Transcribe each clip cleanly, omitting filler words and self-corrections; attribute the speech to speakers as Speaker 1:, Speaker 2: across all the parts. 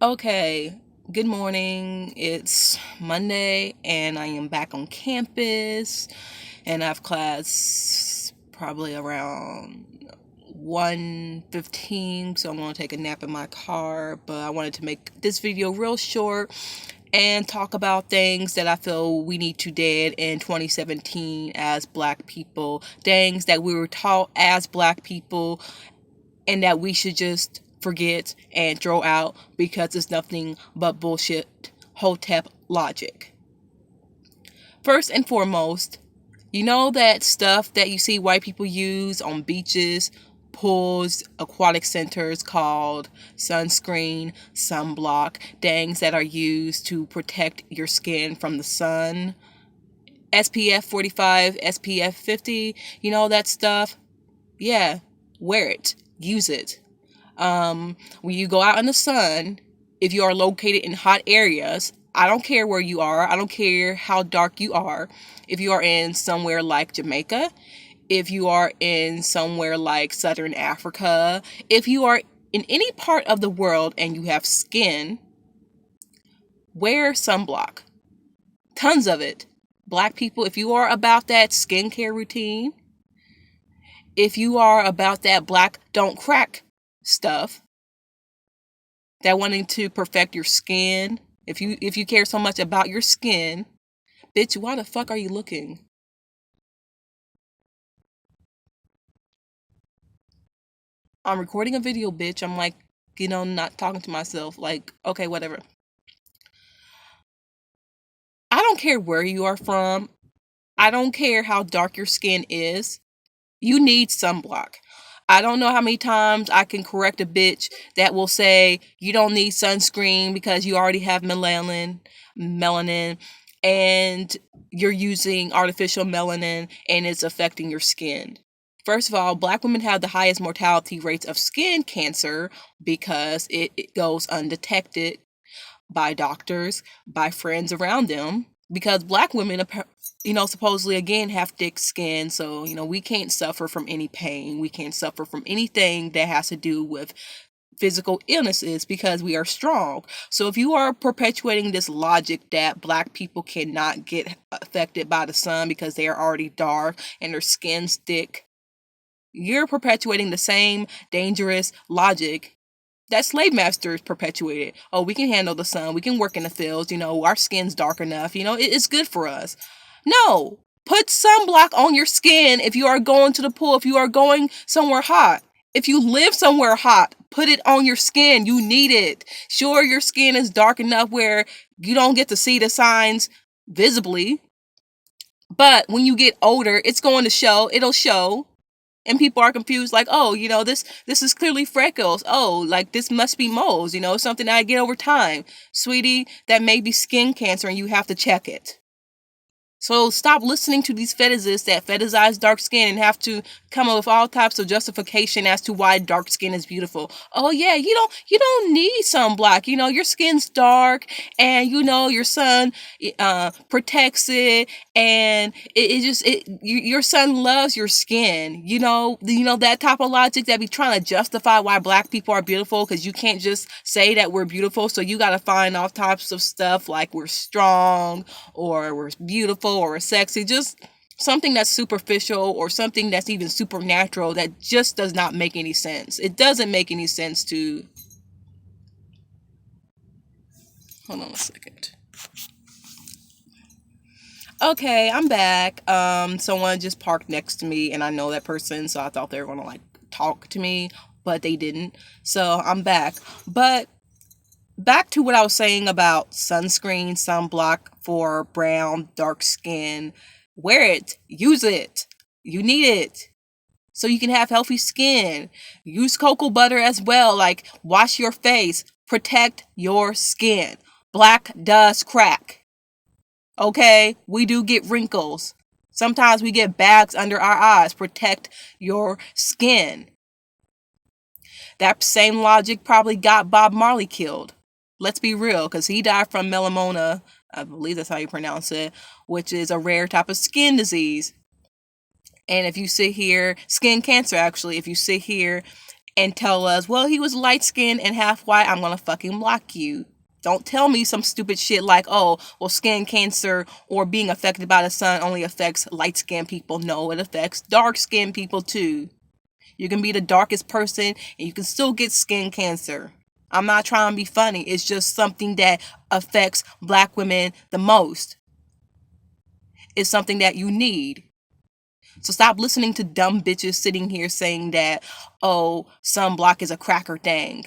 Speaker 1: Okay, good morning. It's Monday and I am back on campus and I have class probably around 1:15, so I'm going to take a nap in my car, but I wanted to make this video real short and talk about things that I feel we need to dead in 2017 as black people, things that we were taught as black people and that we should just forget and throw out because it's nothing but bullshit hotep logic. First and foremost, you know that stuff that you see white people use on beaches, pools, aquatic centers called sunscreen, sunblock, things that are used to protect your skin from the sun, SPF 45, SPF 50, you know that stuff? Yeah, wear it, use it. When you go out in the sun, if you are located in hot areas, I don't care where you are, I don't care how dark you are. If you are in somewhere like Jamaica, if you are in somewhere like Southern Africa, if you are in any part of the world and you have skin, wear sunblock. Tons of it. Black people, if you are about that skincare routine, if you are about that black don't crack stuff, that wanting to perfect your skin, if you care so much about your skin, bitch, why the fuck are you looking? I'm recording a video, bitch. I'm like, not talking to myself. Like, okay, whatever. I don't care where you are from. I don't care how dark your skin is. You need sunblock. I don't know how many times I can correct a bitch that will say you don't need sunscreen because you already have melanin, and you're using artificial melanin and it's affecting your skin. First of all, black women have the highest mortality rates of skin cancer because it goes undetected by doctors, by friends around them, because black women, supposedly again have thick skin, so we can't suffer from any pain, we can't suffer from anything that has to do with physical illnesses because we are strong. So if you are perpetuating this logic that black people cannot get affected by the sun because they are already dark and their skin's thick, you're perpetuating the same dangerous logic that slave masters perpetuated. Oh, we can handle the sun. We can work in the fields. Our skin's dark enough. It's good for us. No, put sunblock on your skin if you are going to the pool, if you are going somewhere hot. If you live somewhere hot, put it on your skin. You need it. Sure, your skin is dark enough where you don't get to see the signs visibly. But when you get older, it's going to show. It'll show, and people are confused, like, oh, this is clearly freckles. Oh, like this must be moles, something that I get over time. Sweetie, that may be skin cancer and you have to check it. So stop listening to these fetishists that fetishize dark skin and have to come up with all types of justification as to why dark skin is beautiful. Oh yeah, you don't need sunblock. Your skin's dark, and your sun protects it, and your sun loves your skin. That type of logic that be trying to justify why black people are beautiful, because you can't just say that we're beautiful. So you got to find all types of stuff like we're strong, or we're beautiful, or we're sexy, just something that's superficial or something that's even supernatural that just does not make any sense. It doesn't make any sense to... Hold on a second. Okay, I'm back. Someone just parked next to me and I know that person, so I thought they were gonna like talk to me, but they didn't. So I'm back. But back to what I was saying about sunscreen, sunblock for brown, dark skin. Wear it. Use it. You need it so you can have healthy skin. Use cocoa butter as well. Like, wash your face. Protect your skin. Black does crack. Okay? We do get wrinkles. Sometimes we get bags under our eyes. Protect your skin. That same logic probably got Bob Marley killed. Let's be real, because he died from melanoma, I believe that's how you pronounce it, which is a rare type of skin disease. And if you sit here, skin cancer actually, if you sit here and tell us, well, he was light skinned and half white, I'm gonna fucking block you. Don't tell me some stupid shit like, oh, well, skin cancer or being affected by the sun only affects light skinned people. No, it affects dark skinned people too. You can be the darkest person and you can still get skin cancer. I'm not trying to be funny. It's just something that affects black women the most. It's something that you need. So stop listening to dumb bitches sitting here saying that, oh, sunblock is a cracker thing.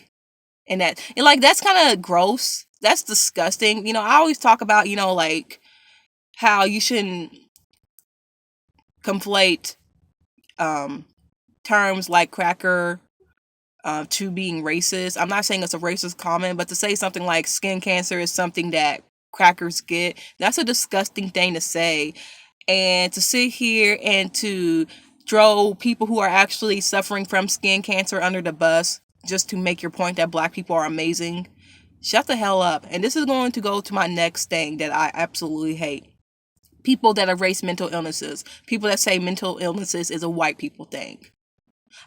Speaker 1: And like that's kind of gross. That's disgusting. I always talk about, like how you shouldn't conflate terms like cracker to being racist. I'm not saying it's a racist comment, but to say something like skin cancer is something that crackers get, that's a disgusting thing to say. And to sit here and to throw people who are actually suffering from skin cancer under the bus just to make your point that black people are amazing, shut the hell up. And this is going to go to my next thing that I absolutely hate. People that erase mental illnesses. People that say mental illnesses is a white people thing.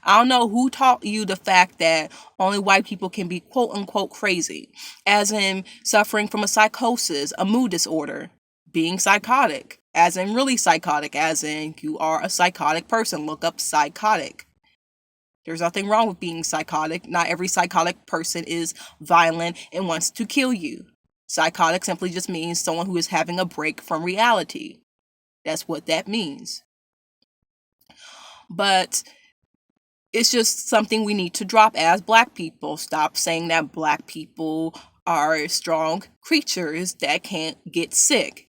Speaker 1: I don't know who taught you the fact that only white people can be quote unquote crazy, as in suffering from a psychosis, a mood disorder, being psychotic, as in really psychotic, as in you are a psychotic person. Look up psychotic. There's nothing wrong with being psychotic. Not every psychotic person is violent and wants to kill you. Psychotic simply just means someone who is having a break from reality. That's what that means. But it's just something we need to drop as black people. Stop saying that black people are strong creatures that can't get sick,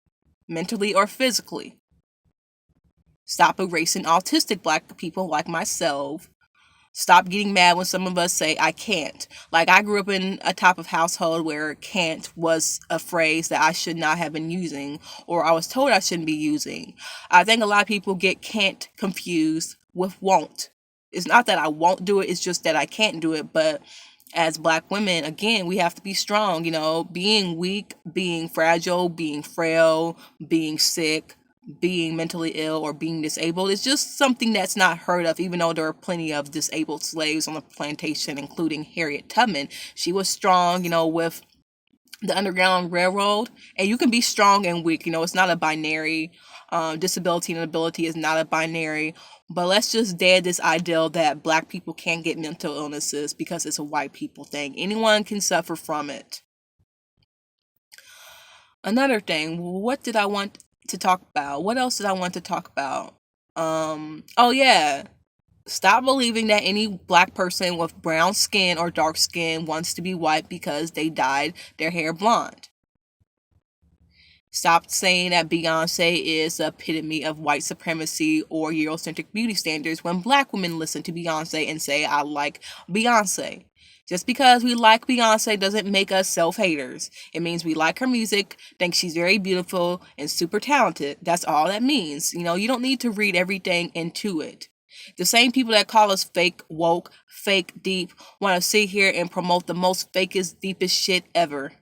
Speaker 1: mentally or physically. Stop erasing autistic black people like myself. Stop getting mad when some of us say, I can't. Like, I grew up in a type of household where can't was a phrase that I should not have been using, or I was told I shouldn't be using. I think a lot of people get can't confused with won't. It's not that I won't do it, it's just that I can't do it. But as black women, again, we have to be strong, being weak, being fragile, being frail, being sick, being mentally ill, or being disabled is just something that's not heard of, even though there are plenty of disabled slaves on the plantation, including Harriet Tubman. She was strong, with the Underground Railroad, and you can be strong and weak. It's not a binary. Disability and ability is not a binary. But let's just dead this ideal that black people can't get mental illnesses because it's a white people thing. Anyone can suffer from it. Another thing, what did I want to talk about? What else did I want to talk about? Oh yeah. Stop believing that any black person with brown skin or dark skin wants to be white because they dyed their hair blonde. Stop saying that Beyonce is the epitome of white supremacy or Eurocentric beauty standards when black women listen to Beyonce and say, I like Beyonce. Just because we like Beyonce doesn't make us self-haters. It means we like her music, think she's very beautiful and super talented. That's all that means. You don't need to read everything into it. The same people that call us fake woke, fake deep, want to sit here and promote the most fakest, deepest shit ever.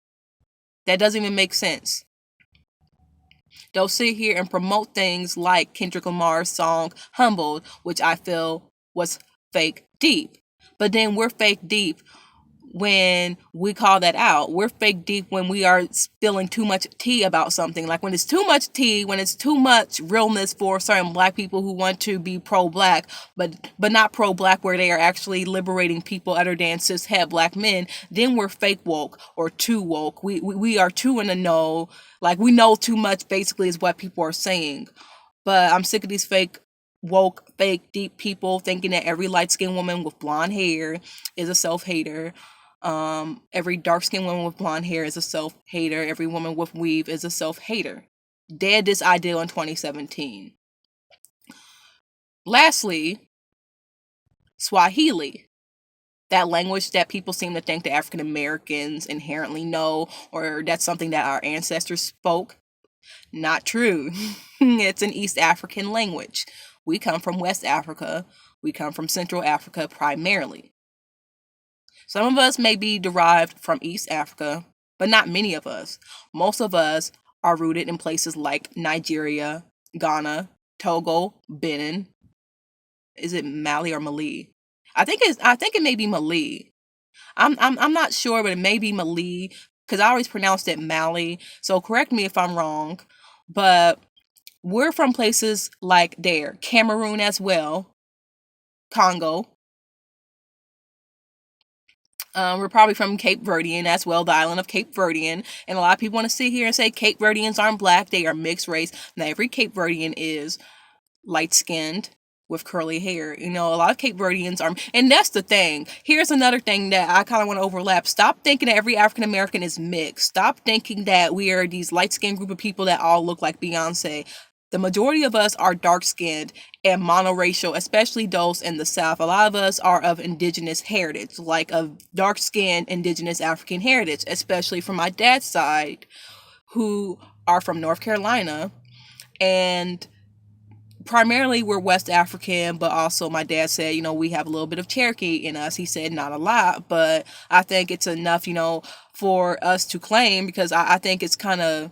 Speaker 1: That doesn't even make sense. They'll sit here and promote things like Kendrick Lamar's song Humbled, which I feel was fake deep. But then we're fake deep when we call that out. We're fake deep when we are spilling too much tea about something. Like when it's too much tea, when it's too much realness for certain black people who want to be pro-black, but not pro-black where they are actually liberating people other than cis-het black men, then we're fake woke or too woke. We are too in the know. Like we know too much basically is what people are saying. But I'm sick of these fake woke, fake, deep people thinking that every light-skinned woman with blonde hair is a self-hater. Every dark-skinned woman with blonde hair is a self-hater. Every woman with weave is a self-hater. Dead this ideal in 2017. Lastly, Swahili. That language that people seem to think that African Americans inherently know, or that's something that our ancestors spoke. Not true. It's an East African language. We come from West Africa. We come from Central Africa primarily. Some of us may be derived from East Africa, but not many of us. Most of us are rooted in places like Nigeria, Ghana, Togo, Benin. Is it Mali or Mali? I think it may be Mali. I'm not sure, but it may be Mali because I always pronounced it Mali. So correct me if I'm wrong. But we're from places like there, Cameroon as well, Congo. We're probably from Cape Verdean as well, the island of Cape Verdean. And a lot of people want to sit here and say Cape Verdeans aren't black, they are mixed race. Now, every Cape Verdean is light skinned with curly hair. You know, a lot of Cape Verdeans are, and that's the thing. Here's another thing that I kind of want to overlap. Stop thinking that every African American is mixed. Stop thinking that we are these light skinned group of people that all look like Beyonce. The majority of us are dark skinned and monoracial, especially those in the South. A lot of us are of indigenous heritage, like of dark skinned indigenous African heritage, especially from my dad's side, who are from North Carolina. And primarily we're West African, but also my dad said, you know, we have a little bit of Cherokee in us. He said not a lot, but I think it's enough, you know, for us to claim, because I think it's kind of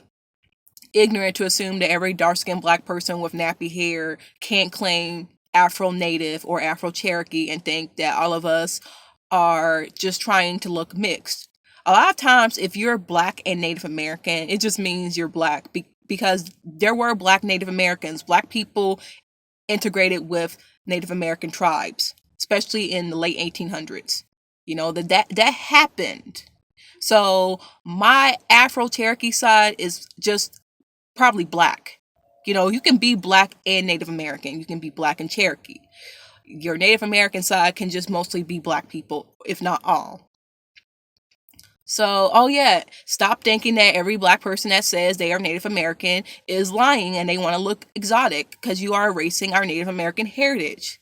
Speaker 1: ignorant to assume that every dark-skinned black person with nappy hair can't claim Afro Native or Afro Cherokee and think that all of us are just trying to look mixed. A lot of times, if you're black and Native American, it just means you're black because there were black Native Americans, black people integrated with Native American tribes, especially in the late 1800s. You know, that happened. So my Afro Cherokee side is just probably black. You know, you can be black and Native American. You can be black and Cherokee. Your Native American side can just mostly be black people, if not all. So, oh yeah, stop thinking that every black person that says they are Native American is lying and they want to look exotic, because you are erasing our Native American heritage.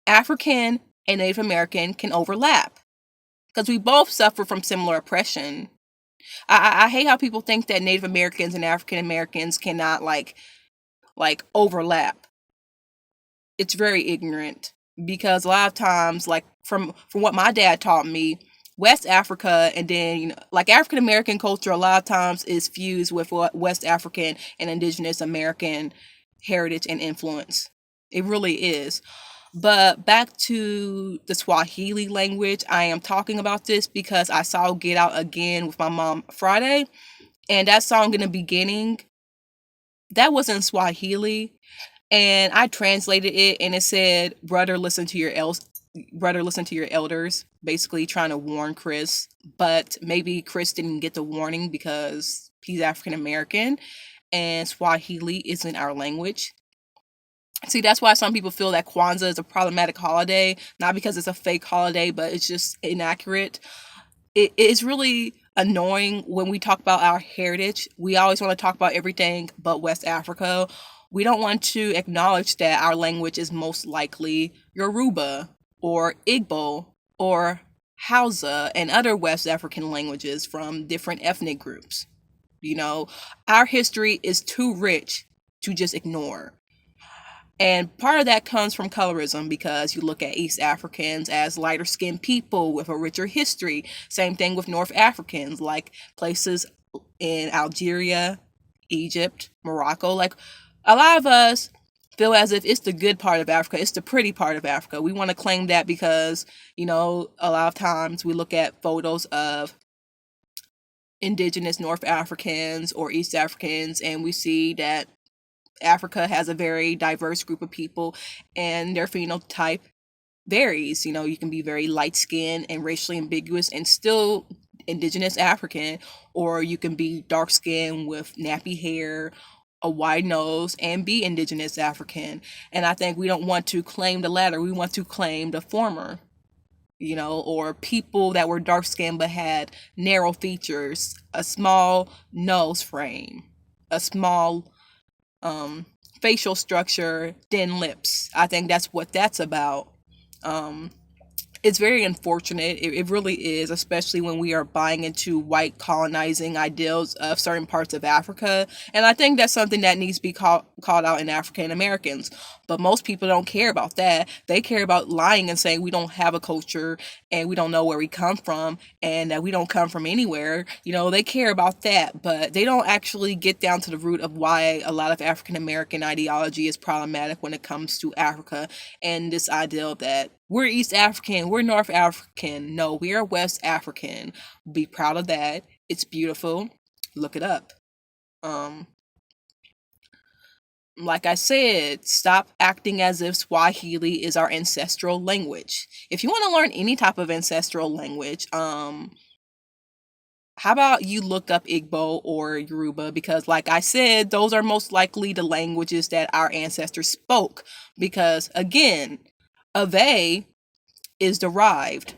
Speaker 1: African and Native American can overlap because we both suffer from similar oppression. I hate how people think that Native Americans and African Americans cannot like overlap. It's very ignorant, because a lot of times, like from what my dad taught me, West Africa and then, you know, like African American culture a lot of times is fused with what West African and indigenous American heritage and influence. It really is. But back to the Swahili language, I am talking about this because I saw Get Out again with my mom Friday, and that song in the beginning, that was in Swahili, and I translated it and it said, "Brother, listen to your brother, listen to your elders," basically trying to warn Chris. But maybe Chris didn't get the warning because he's African American and Swahili isn't our language. See, that's why some people feel that Kwanzaa is a problematic holiday, not because it's a fake holiday, but it's just inaccurate. It is really annoying when we talk about our heritage. We always want to talk about everything but West Africa. We don't want to acknowledge that our language is most likely Yoruba or Igbo or Hausa and other West African languages from different ethnic groups. You know, our history is too rich to just ignore. And part of that comes from colorism, because you look at East Africans as lighter skinned people with a richer history. Same thing with North Africans, like places in Algeria, Egypt, Morocco. Like a lot of us feel as if it's the good part of Africa, it's the pretty part of Africa. We want to claim that because, you know, a lot of times we look at photos of indigenous North Africans or East Africans and we see that Africa has a very diverse group of people and their phenotype varies. You know, you can be very light skinned and racially ambiguous and still indigenous African, or you can be dark skinned with nappy hair, a wide nose, and be indigenous African. And I think we don't want to claim the latter, we want to claim the former. You know, or people that were dark skinned but had narrow features, a small nose frame, a small facial structure, thin lips. I think that's what that's about. Um, it's very unfortunate. It really is, especially when we are buying into white colonizing ideals of certain parts of Africa. And I think that's something that needs to be called out in African Americans. But most people don't care about that. They care about lying and saying we don't have a culture and we don't know where we come from and that we don't come from anywhere. You know, they care about that, but they don't actually get down to the root of why a lot of African American ideology is problematic when it comes to Africa and this ideal that we're East African, we're North African. No, we are West African. Be proud of that. It's beautiful. Look it up. Um, like I said, stop acting as if Swahili is our ancestral language. If you want to learn any type of ancestral language, how about you look up Igbo or Yoruba? Because, like I said, those are most likely the languages that our ancestors spoke. Because, again, Ave is derived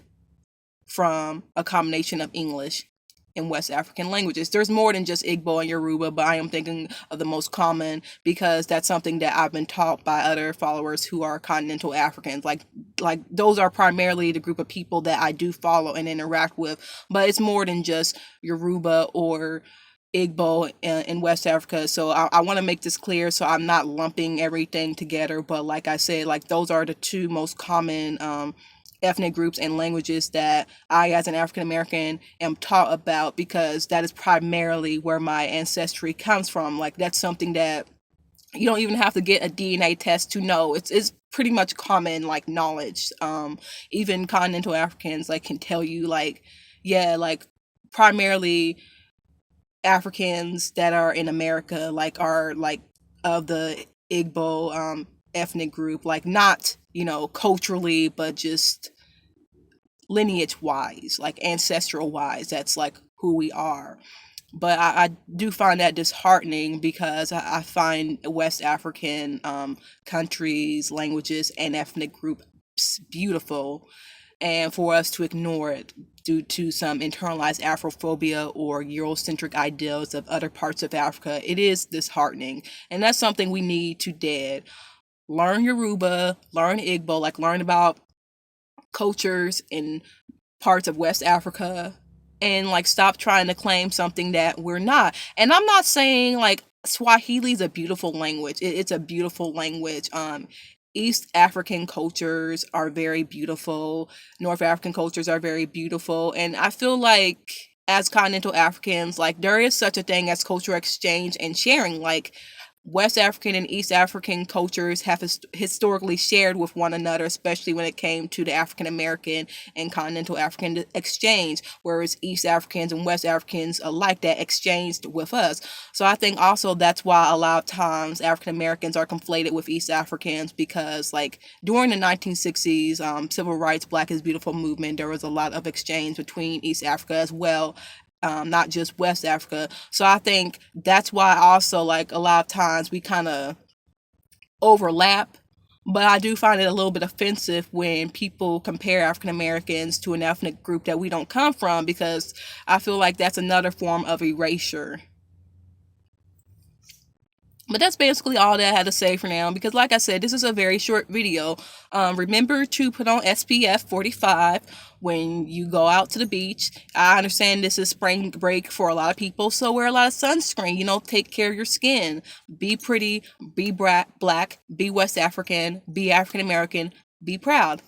Speaker 1: from a combination of English and West African languages. There's more than just Igbo and Yoruba, but I am thinking of the most common because that's something that I've been taught by other followers who are continental Africans. Like those are primarily the group of people that I do follow and interact with, but it's more than just Yoruba or Igbo in West Africa. So I want to make this clear so I'm not lumping everything together. But like I said, like those are the two most common ethnic groups and languages that I, as an African American, am taught about because that is primarily where my ancestry comes from. Like that's something that you don't even have to get a DNA test to know. It's pretty much common like knowledge. Even continental Africans like can tell you like, yeah, like primarily Africans that are in America like are like of the Igbo ethnic group, like not, you know, culturally, but just lineage wise, like ancestral wise, that's like who we are. But I do find that disheartening because I find West African countries, languages, and ethnic groups beautiful, and for us to ignore it due to some internalized Afrophobia or Eurocentric ideals of other parts of Africa, it is disheartening. And that's something we need to dead. Learn Yoruba, learn Igbo, like learn about cultures in parts of West Africa, and like stop trying to claim something that we're not. And I'm not saying like Swahili is a beautiful language. It's a beautiful language. East African cultures are very beautiful. North African cultures are very beautiful. And I feel like as continental Africans, like there is such a thing as cultural exchange and sharing. Like West African and East African cultures have historically shared with one another, especially when it came to the African American and continental African exchange, whereas East Africans and West Africans alike that exchanged with us. So I think also that's why a lot of times African Americans are conflated with East Africans because, like, during the 1960s, civil rights, Black is Beautiful movement, there was a lot of exchange between East Africa as well, not just West Africa. So I think that's why also like a lot of times we kind of overlap. But I do find it a little bit offensive when people compare African Americans to an ethnic group that we don't come from, because I feel like that's another form of erasure. But that's basically all that I had to say for now, because like I said, this is a very short video. Remember to put on SPF 45 when you go out to the beach. I understand this is spring break for a lot of people, so wear a lot of sunscreen. You know, take care of your skin. Be pretty, be black, be West African, be African American, be proud.